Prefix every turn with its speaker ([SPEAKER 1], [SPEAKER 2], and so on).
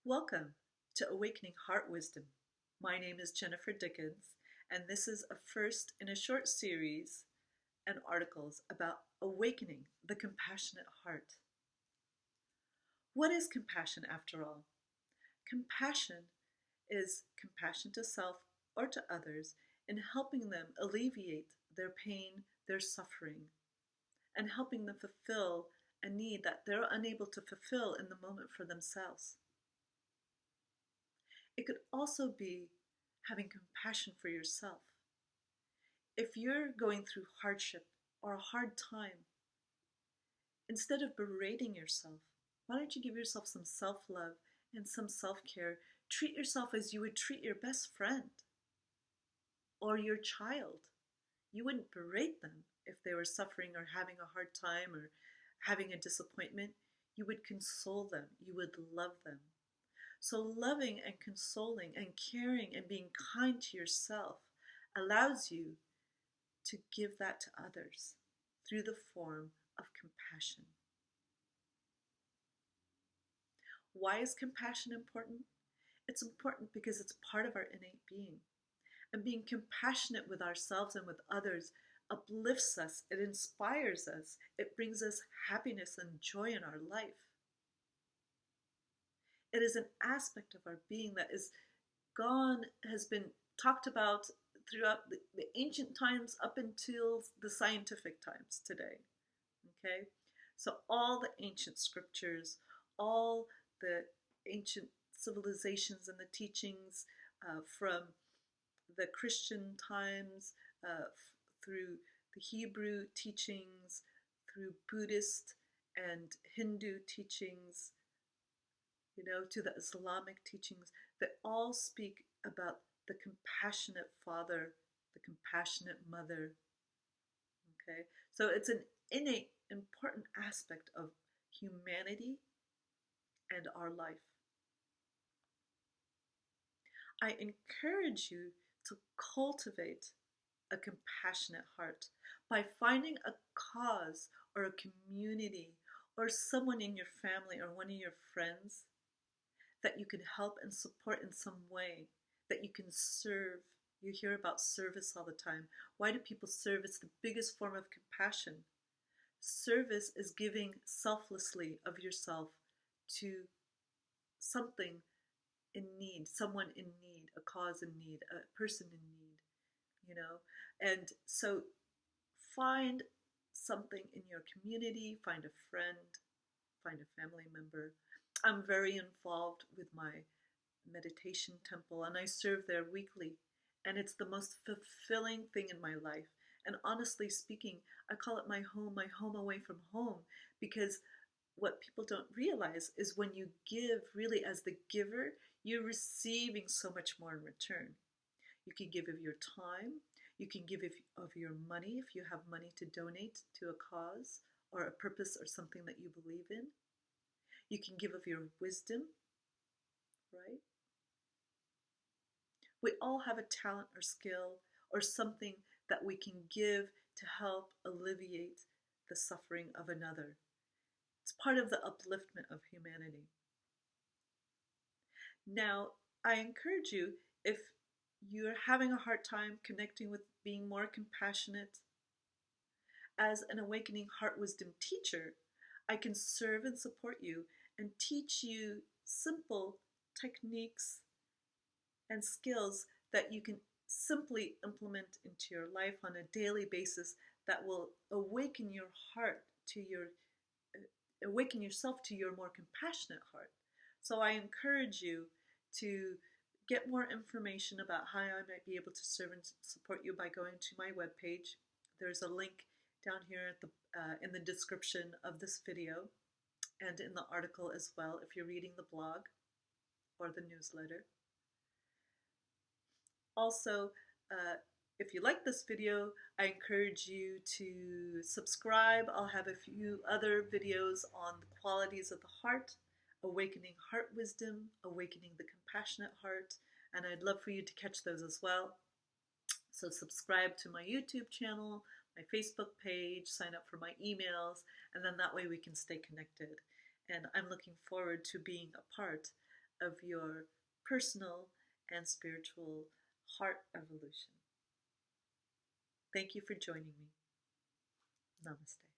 [SPEAKER 1] Welcome to Awakening Heart Wisdom. My name is Jennifer Dickens, and this is a first in a short series and articles about awakening the compassionate heart. What is compassion after all? Compassion is compassion to self or to others in helping them alleviate their pain, their suffering, and helping them fulfill a need that they're unable to fulfill in the moment for themselves. It could also be having compassion for yourself. If you're going through hardship or a hard time, instead of berating yourself, why don't you give yourself some self-love and some self-care? Treat yourself as you would treat your best friend or your child. You wouldn't berate them if they were suffering or having a hard time or having a disappointment. You would console them. You would love them. So loving and consoling and caring and being kind to yourself allows you to give that to others through the form of compassion. Why is compassion important? It's important because it's part of our innate being. And being compassionate with ourselves and with others uplifts us, it inspires us, it brings us happiness and joy in our life. It is an aspect of our being that is gone, has been talked about throughout the ancient times up until the scientific times today. Okay? So all the ancient scriptures, all the ancient civilizations and the teachings from the Christian times through the Hebrew teachings, through Buddhist and Hindu teachings, to the Islamic teachings, that all speak about the compassionate father, the compassionate mother. Okay, so it's an innate, important aspect of humanity and our life. I encourage you to cultivate a compassionate heart by finding a cause or a community or someone in your family or one of your friends that you can help and support in some way, that you can serve. You hear about service all the time. Why do people serve? It's the biggest form of compassion. Service is giving selflessly of yourself to something in need, someone in need, a cause in need, a person in need. And so find something in your community, find a friend, find a family member. I'm very involved with my meditation temple and I serve there weekly, and it's the most fulfilling thing in my life. And honestly speaking, I call it my home away from home, because what people don't realize is when you give really as the giver, you're receiving so much more in return. You can give of your time, you can give of your money if you have money to donate to a cause or a purpose or something that you believe in. You can give of your wisdom, right? We all have a talent or skill or something that we can give to help alleviate the suffering of another. It's part of the upliftment of humanity. Now, I encourage you, if you're having a hard time connecting with being more compassionate, as an awakening heart wisdom teacher, I can serve and support you and teach you simple techniques and skills that you can simply implement into your life on a daily basis that will awaken your heart to awaken yourself to your more compassionate heart. So I encourage you to get more information about how I might be able to serve and support you by going to my webpage. There's a link down here at in the description of this video and in the article as well if you're reading the blog or the newsletter. Also, if you like this video, I encourage you to subscribe. I'll have a few other videos on the qualities of the heart, awakening heart wisdom, awakening the compassionate heart, and I'd love for you to catch those as well. So subscribe to my YouTube channel, my Facebook page, sign up for my emails, and then that way we can stay connected. And I'm looking forward to being a part of your personal and spiritual heart evolution. Thank you for joining me. Namaste.